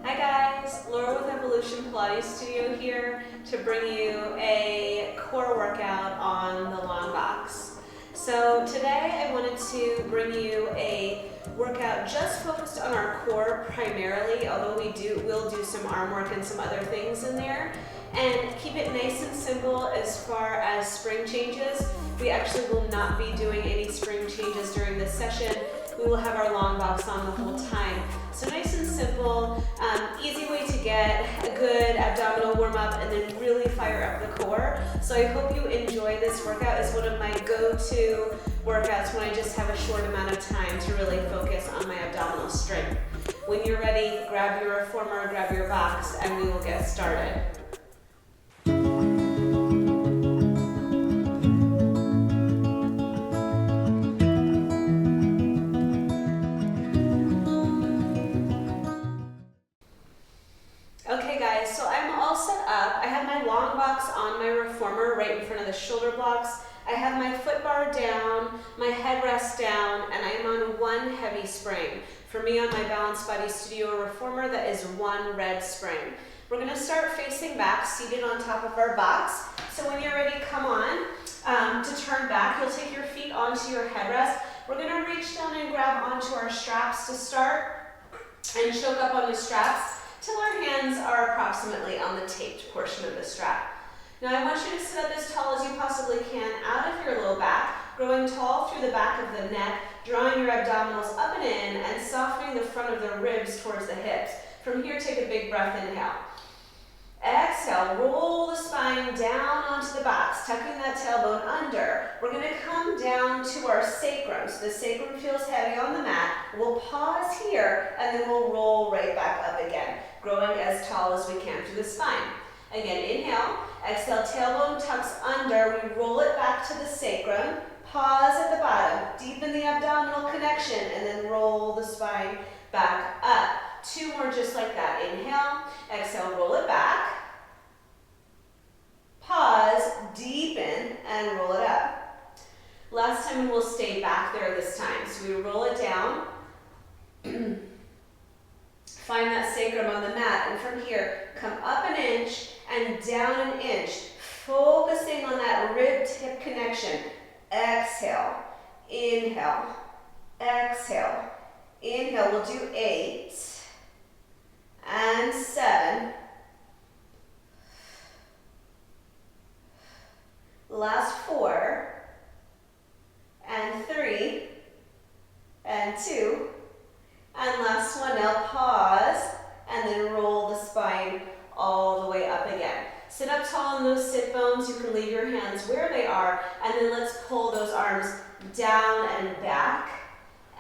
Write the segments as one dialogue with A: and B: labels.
A: Hi guys, Laura with Evolution Pilates Studio here to bring you a core workout on the long box. So today I wanted to bring you a workout just focused on our core primarily, although we'll do some arm work and some other things in there. And keep it nice and simple as far as spring changes. We actually will not be doing any spring changes during this session. We will have our long box on the whole time. So nice and simple, easy way to get a good abdominal warm up and then really fire up the core. So I hope you enjoy this workout. It's one of my go-to workouts when I just have a short amount of time to really focus on my abdominal strength. When you're ready, grab your reformer, grab your box, and we will get started. Okay guys, so I'm all set up. I have my long box on my reformer right in front of the shoulder blocks. I have my foot bar down, my headrest down, and I'm on one heavy spring. For me on my Pilates Studio reformer, that is one red spring. We're gonna start facing back, seated on top of our box. So when you're ready, come on. To turn back, you'll take your feet onto your headrest. We're gonna reach down and grab onto our straps to start and choke up on the straps till our hands are approximately on the taped portion of the strap. Now I want you to sit up as tall as you possibly can out of your low back, growing tall through the back of the neck, drawing your abdominals up and in, and softening the front of the ribs towards the hips. From here, take a big breath, inhale. Exhale, roll the spine down onto the box, tucking that tailbone under. We're gonna come down to our sacrum. So the sacrum feels heavy on the mat. We'll pause here, and then we'll roll right back up again, growing as tall as we can through the spine. Again, inhale, exhale, tailbone tucks under. We roll it back to the sacrum. Pause at the bottom, deepen the abdominal connection, and then roll the spine back up. Two more just like that. Inhale, exhale, roll it back. Pause, deepen, and roll it up. Last time we'll stay back there this time. So we roll it down. Find that sacrum on the mat, and from here, come up an inch and down an inch, focusing on that rib tip connection. Exhale, inhale, exhale, inhale. We'll do 8 and 7. Last 4 and 3 and 2. And last one. Now pause and then roll the spine all the way up again. Sit up tall on those sit bones. You can leave your hands where they are, and then let's pull those arms down and back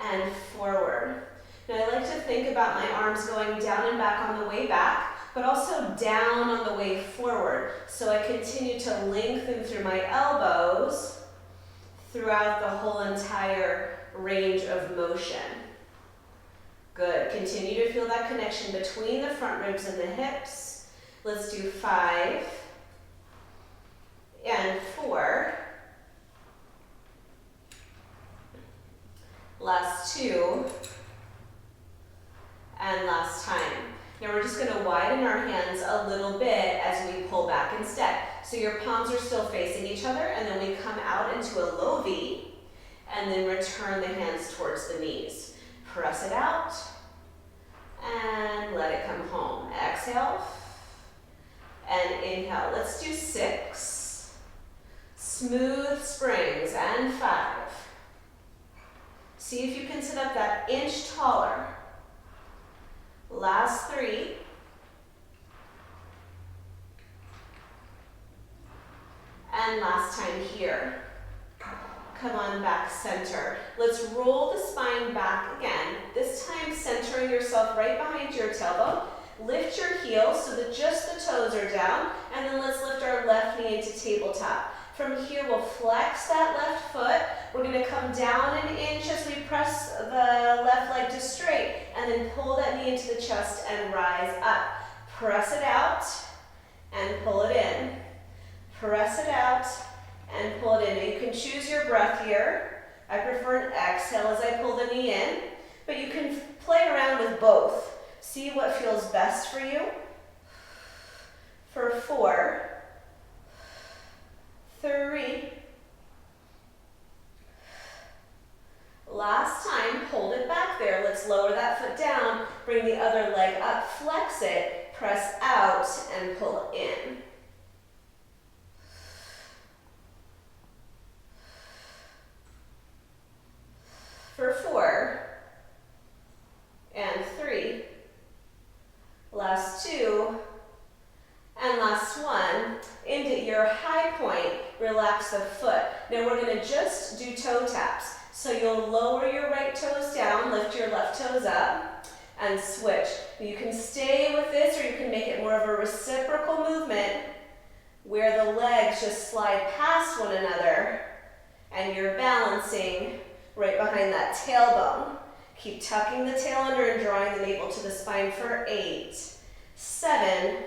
A: and forward. Now I like to think about my arms going down and back on the way back, but also down on the way forward. So I continue to lengthen through my elbows throughout the whole entire range of motion. Good. Continue to feel that connection between the front ribs and the hips. Let's do 5 and 4. Last 2 and last time. Now we're just going to widen our hands a little bit as we pull back instead. So your palms are still facing each other, and then we come out into a low V, and then return the hands towards the knees. Press it out, and let it come home. Exhale, and inhale. Let's do 6. Smooth springs, and 5. See if you can sit up that inch taller. Last 3. And last time here. Come on back, center. Let's roll the spine back again. This time centering yourself right behind your tailbone. Lift your heels so that just the toes are down, and then let's lift our left knee into tabletop. From here, we'll flex that left foot. We're gonna come down an inch as we press the left leg to straight, and then pull that knee into the chest and rise up. Press it out and pull it in. Press it out and pull it in. Now you can choose your breath here. I prefer an exhale as I pull the knee in, but you can play around with both. See what feels best for you. For 4, 3. Last time, hold it back there. Let's lower that foot down, bring the other leg up, flex it, press out, and pull in. For 4, and 3. Last 2, and last 1. Into your high point, relax the foot. Now we're going to just do toe taps. So you'll lower your right toes down, lift your left toes up, and switch. You can stay with this, or you can make it more of a reciprocal movement where the legs just slide past one another and you're balancing right behind that tailbone. Keep tucking the tail under and drawing the navel to the spine for 8, 7,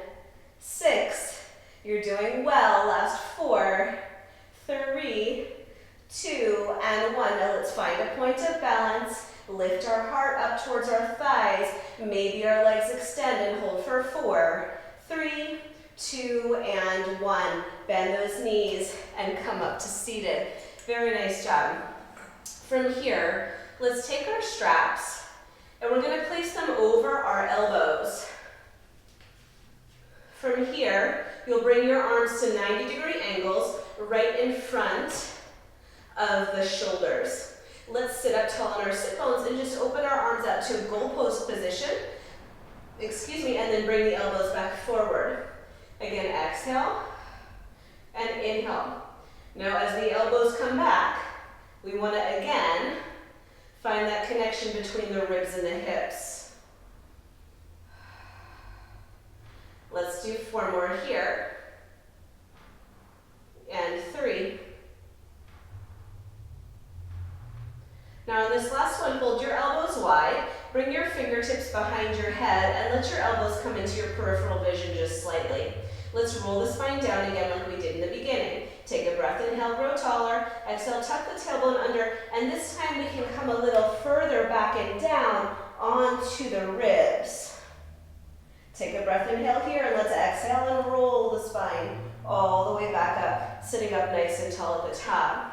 A: 6. You're doing well. Last 4, 3, 2, and 1. Now let's find a point of balance. Lift our heart up towards our thighs. Maybe our legs extend and hold for 4, 3, 2, and 1. Bend those knees and come up to seated. Very nice job. From here, let's take our straps and we're going to place them over our elbows. From here, you'll bring your arms to 90-degree angles right in front of the shoulders. Let's sit up tall on our sit bones and just open our arms out to a goalpost position. And then bring the elbows back forward. Again, exhale and inhale. Now as the elbows come back, we want to again find that connection between the ribs and the hips. Let's do 4 more here. And 3. Now on this last one, hold your elbows wide, bring your fingertips behind your head, and let your elbows come into your peripheral vision just slightly. Let's roll the spine down again like we did in the beginning. Take a breath, inhale, grow taller. Exhale, tuck the tailbone under, and this time we can come a little further back and down onto the ribs. Take a breath, inhale here, and let's exhale and roll the spine all the way back up, sitting up nice and tall at the top.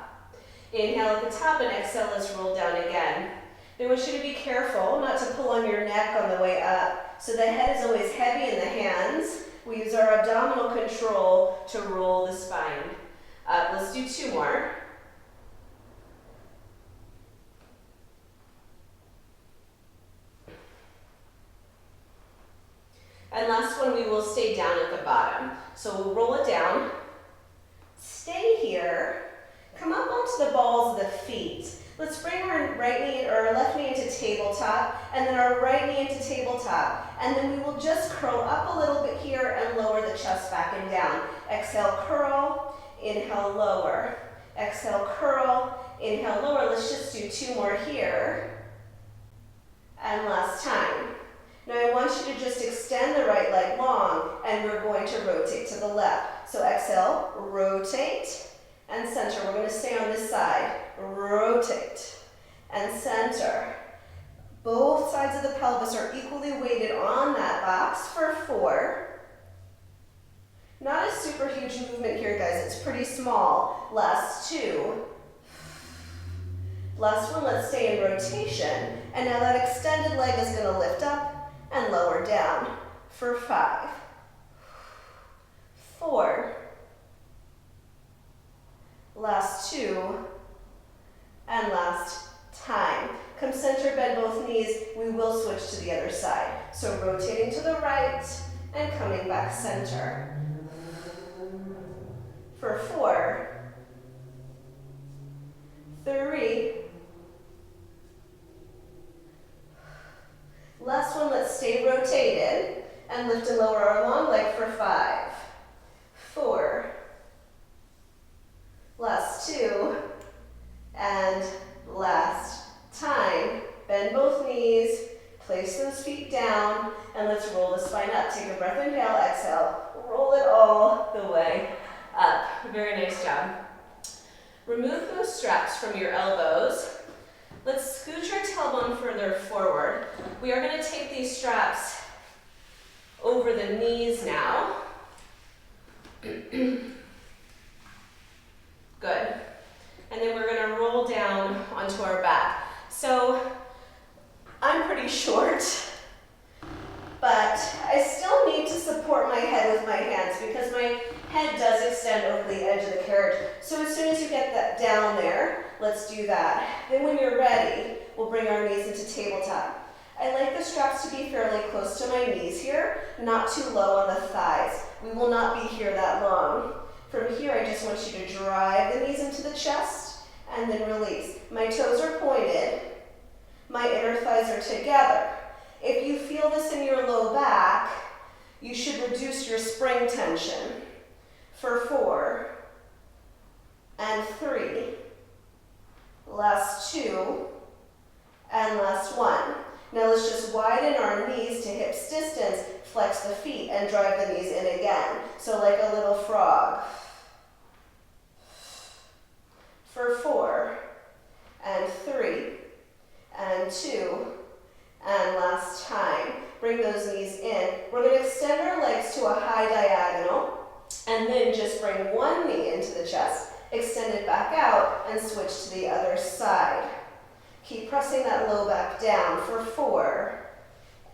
A: Inhale at the top and exhale, let's roll down again. I want you to be careful not to pull on your neck on the way up. So the head is always heavy in the hands. We use our abdominal control to roll the spine up. Let's do 2 more. And last one, we will stay down at the bottom. So we'll roll it down, stay here, come up onto the balls of the feet. Let's bring our right knee or our left knee into tabletop, and then our right knee into tabletop. And then we will just curl up a little bit here and lower the chest back and down. Exhale, curl, inhale, lower. Exhale, curl, inhale, lower. Let's just do 2 more here. And last time. Now I want you to just extend the right leg long, and we're going to rotate to the left. So exhale, rotate, and center. We're going to stay on this side. Rotate and center. Both sides of the pelvis are equally weighted on that box for 4. Not a super huge movement here, guys. It's pretty small. Last 2. Last one, let's stay in rotation. And now that extended leg is going to lift up and lower down for 5, 4. Last 2, and last time. Come center, bend both knees. We will switch to the other side. So rotating to the right and coming back center. For 4, 3. Last one, let's stay rotated and lift and lower our long leg for 5, 4. Last 2, and last time. Bend both knees, place those feet down, and let's roll the spine up. Take a breath, inhale, exhale. Roll it all the way up. Very nice job. Remove those straps from your elbows. Let's scoot your tailbone further forward. We are going to take these straps over the knees now. Good. And then we're gonna roll down onto our back. So I'm pretty short, but I still need to support my head with my hands because my head does extend over the edge of the carriage. So as soon as you get that down there, let's do that. Then when you're ready, we'll bring our knees into tabletop. I like the straps to be fairly close to my knees here, not too low on the thighs. We will not be here that long. From here, I just want you to drive the knees into the chest and then release. My toes are pointed. My inner thighs are together. If you feel this in your low back, you should reduce your spring tension for 4 and 3, last 2, and last 1. Now let's just widen our knees to hips distance, flex the feet, and drive the knees in again. So like a little frog. For 4, and 3, and 2, and last time. Bring those knees in. We're going to extend our legs to a high diagonal, and then just bring one knee into the chest, extend it back out, and switch to the other side. Keep pressing that low back down for 4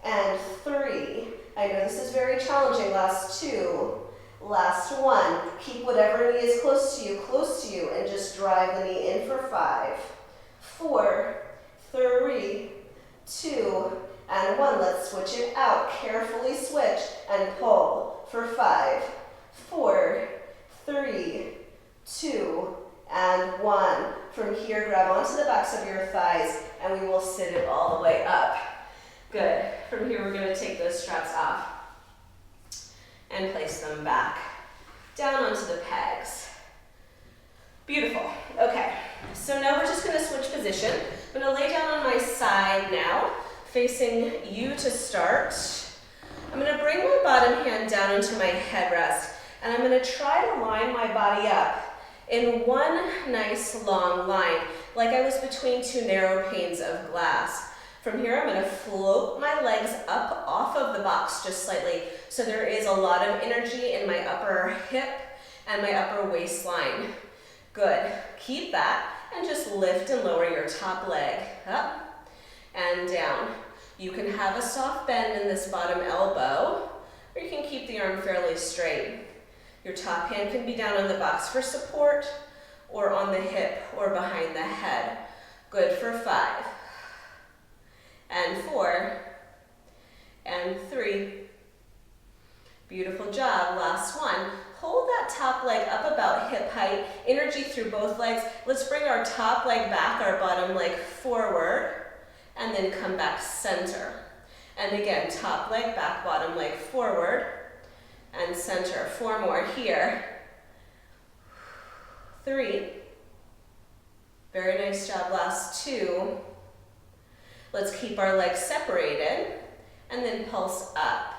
A: and 3. I know this is very challenging. Last 2, last 1. Keep whatever knee is close to you, and just drive the knee in for 5, 4, 3, 2, and 1. Let's switch it out. Carefully switch and pull for 5, 4, 3, 2, and 1. From here, grab onto the backs of your thighs, and we will sit it all the way up. Good. From here, we're going to take those straps off and place them back down onto the pegs. Beautiful. Okay, so now we're just going to switch position. I'm going to lay down on my side now, facing you to start. I'm going to bring my bottom hand down into my headrest, and I'm going to try to line my body up in one nice long line, like I was between two narrow panes of glass. From here, I'm going to float my legs up off of the box just slightly, so there is a lot of energy in my upper hip and my upper waistline. Good. Keep that, and just lift and lower your top leg up and down. You can have a soft bend in this bottom elbow, or you can keep the arm fairly straight. Your top hand can be down on the box for support, or on the hip or behind the head. Good for 5, and 4, and 3. Beautiful job. Last one. Hold that top leg up about hip height, energy through both legs. Let's bring our top leg back, our bottom leg forward, and then come back center. And again, top leg back, bottom leg forward, and center. 4 more here. 3. Very nice job. Last 2. Let's keep our legs separated, and then pulse up.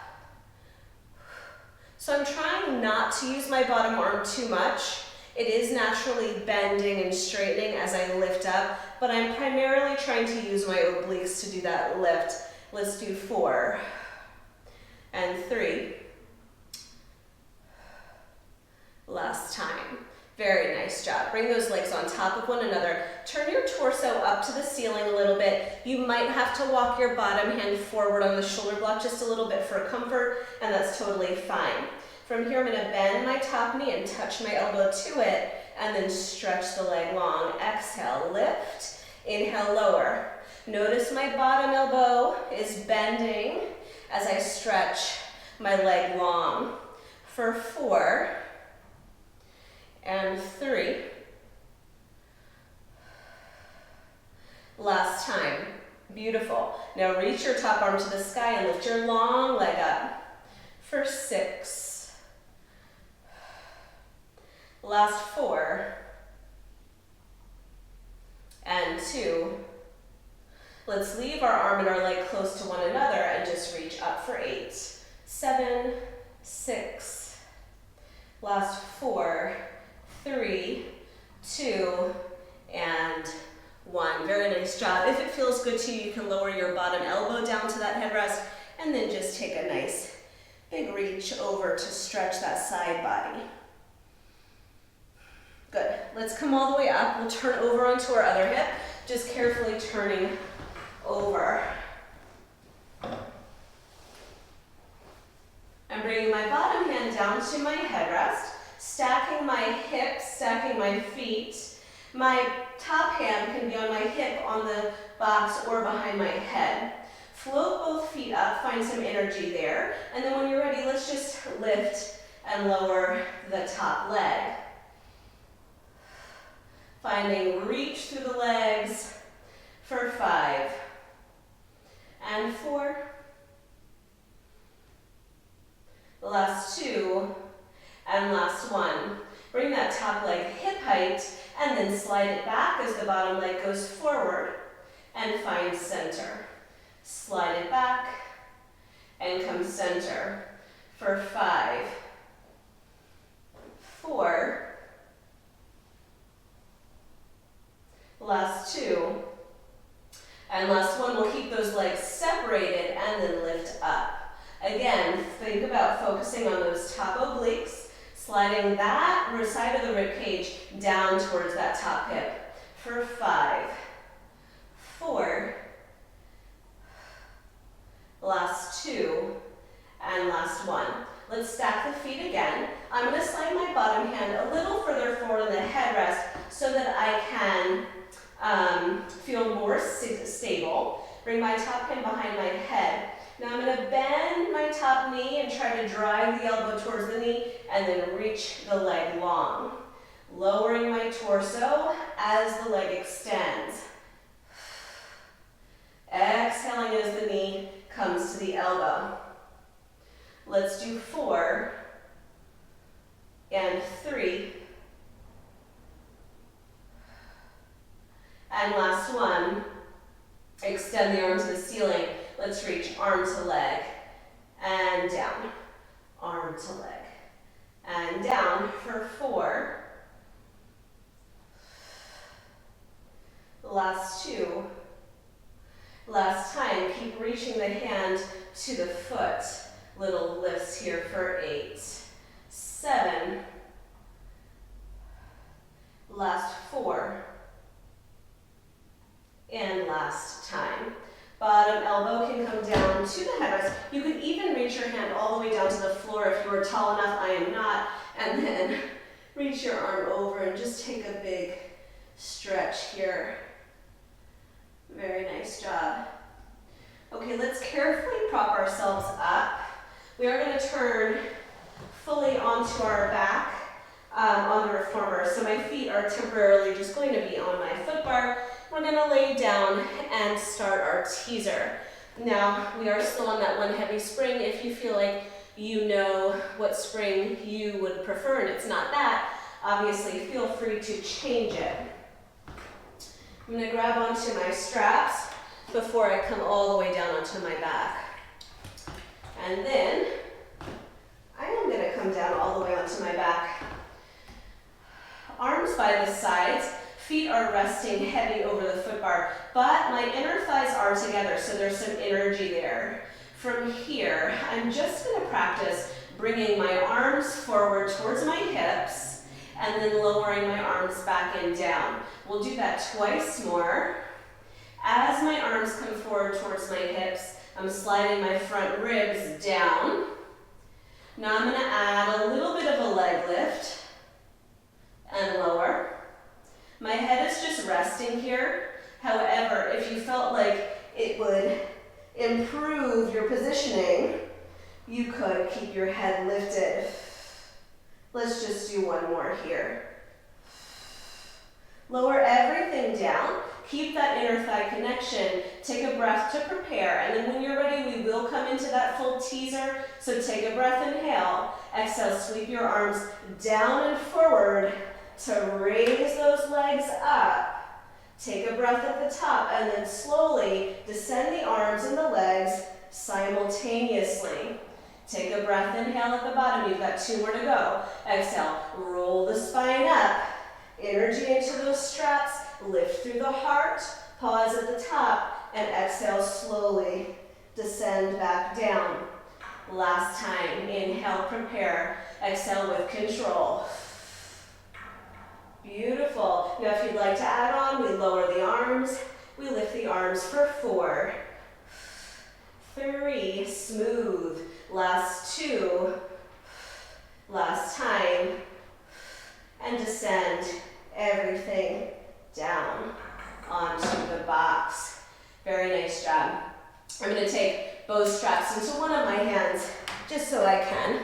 A: So I'm trying not to use my bottom arm too much. It is naturally bending and straightening as I lift up, but I'm primarily trying to use my obliques to do that lift. Let's do 4, and 3. Last time. Very nice job. Bring those legs on top of one another. Turn your torso up to the ceiling a little bit. You might have to walk your bottom hand forward on the shoulder block just a little bit for comfort, and that's totally fine. From here, I'm going to bend my top knee and touch my elbow to it, and then stretch the leg long. Exhale, lift. Inhale, lower. Notice my bottom elbow is bending as I stretch my leg long. For 4, and 3. Last time. Beautiful. Now reach your top arm to the sky and lift your long leg up. For 6. Last 4. And 2. Let's leave our arm and our leg close to one another and just reach up for 8. 7, 6. Last 4. 3, 2, and 1. Very nice job. If it feels good to you, you can lower your bottom elbow down to that headrest, and then just take a nice Big reach over to stretch that side body. Good. Let's come all the way up. We'll turn over onto our other hip, just carefully turning over. I'm bringing my bottom hand down to my headrest, stacking my hips, stacking my feet. My top hand can be on my hip on the box or behind my head. Float both feet up, find some energy there. And then when you're ready, let's just lift and lower the top leg. Finding reach through the legs for 5 and 4. The last 2 and last 1. Bring that top leg hip height and then slide it back as the bottom leg goes forward and find center. Slide it back and come center for 5, 4, last 2, and last 1. We'll keep those legs separated and then lift up. Again, think about focusing on those top obliques, sliding that side of the rib cage down towards that top hip for 5, 4, last 2, and last 1. Let's stack the feet again. I'm going to slide my bottom hand a little further forward in the headrest so that I can feel more stable. Bring my top hand behind my head. Now I'm going to bend my top knee and try to drive the elbow towards the knee and then reach the leg long. Lowering my torso as the leg extends. Exhaling as the knee comes to the elbow. Let's do 4 and 3. And last 1. Extend the arm to the ceiling. Let's reach arm to leg and down. Arm to leg and down for 4. Last 2. Last time, keep reaching the hand to the foot. Little lifts here for 8, 7. Last 4. And last time. Bottom elbow can come down to the headrest. You can even reach your hand all the way down to the floor if you are tall enough. I am not. And then reach your arm over and just take a big stretch here. Very nice job. Okay, let's carefully prop ourselves up. We are going to turn fully onto our back on the reformer. So my feet are temporarily just going to be on my foot bar. We're going to lay down and start our teaser. Now, we are still on that one heavy spring. If you feel like you know what spring you would prefer and it's not that, obviously feel free to change it. I'm going to grab onto my straps before I come all the way down onto my back. And then I am going to come down all the way onto my back. Arms by the sides. Feet are resting heavy over the foot bar, but my inner thighs are together, so there's some energy there. From here, I'm just going to practice bringing my arms forward towards my hips and then lowering my arms back and down. We'll do that twice more. As my arms come forward towards my hips, I'm sliding my front ribs down. Now I'm going to add a little bit of a leg lift and lower. My head is just resting here. However, if you felt like it would improve your positioning, you could keep your head lifted. Let's just do one more here. Lower everything down. Keep that inner thigh connection. Take a breath to prepare. And then when you're ready, we will come into that full teaser. So take a breath, inhale. Exhale, sweep your arms down and forward to raise those legs up. Take a breath at the top and then slowly descend the arms and the legs simultaneously. Take a breath, inhale at the bottom. You've got 2 more to go. Exhale, roll the spine up. Energy into those straps. Lift through the heart. Pause at the top and exhale slowly. Descend back down. Last time. Inhale, prepare. Exhale with control. Beautiful. Now if you'd like to add on, we lower the arms. We lift the arms for 4, 3, smooth. Last 2. Last time. And descend everything down onto the box. Very nice job. I'm going to take both straps into one of my hands just so I can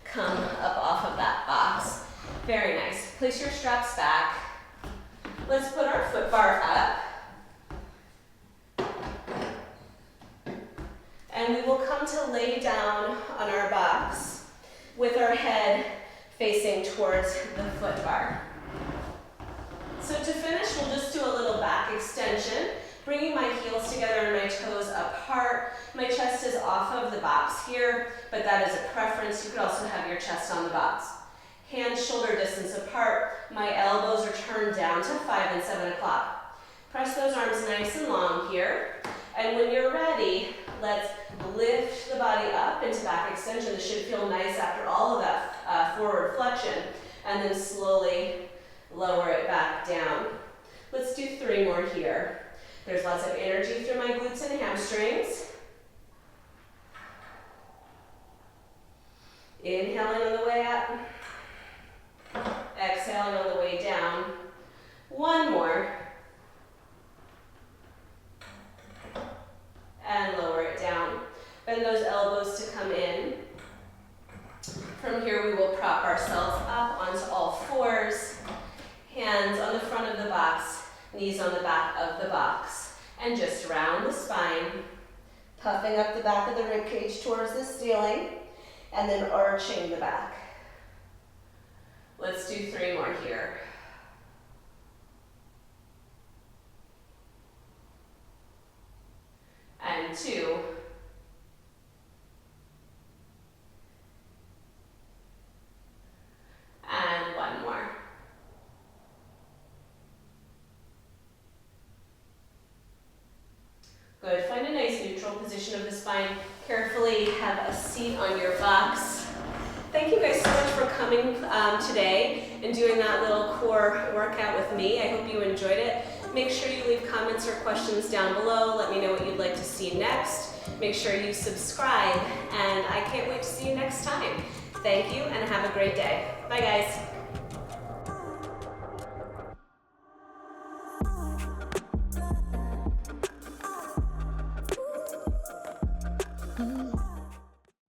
A: come up off of that box. Very nice. Place your straps back. Let's put our foot bar up. And we will come to lay down on our box with our head facing towards the foot bar. So to finish, we'll just do a little back extension, bringing my heels together and my toes apart. My chest is off of the box here, but that is a preference. You could also have your chest on the box. Hands shoulder distance apart. My elbows are turned down to 5 and 7 o'clock. Press those arms nice and long here. And when you're ready, let's lift the body up into back extension. This should feel nice after all of that forward flexion. And then slowly lower it back down. Let's do 3 more here. There's lots of energy through my glutes and hamstrings. Inhaling on the way up. Exhaling on the way down. 1 more. And lower it down. Bend those elbows to come in. From here we will prop ourselves up onto all 4s. Hands on the front of the box, knees on the back of the box. And just round the spine, puffing up the back of the rib cage towards the ceiling, and then arching the back. Let's do 3 more here. And 2. And 1 more. Good. Find a nice neutral position of the spine. Carefully have a seat on your box. Thank you guys so much for coming today and doing that little core workout with me. I hope you enjoyed it. Make sure you leave comments or questions down below. Let me know what you'd like to see next. Make sure you subscribe, and I can't wait to see you next time. Thank you, and have a great day. Bye, guys.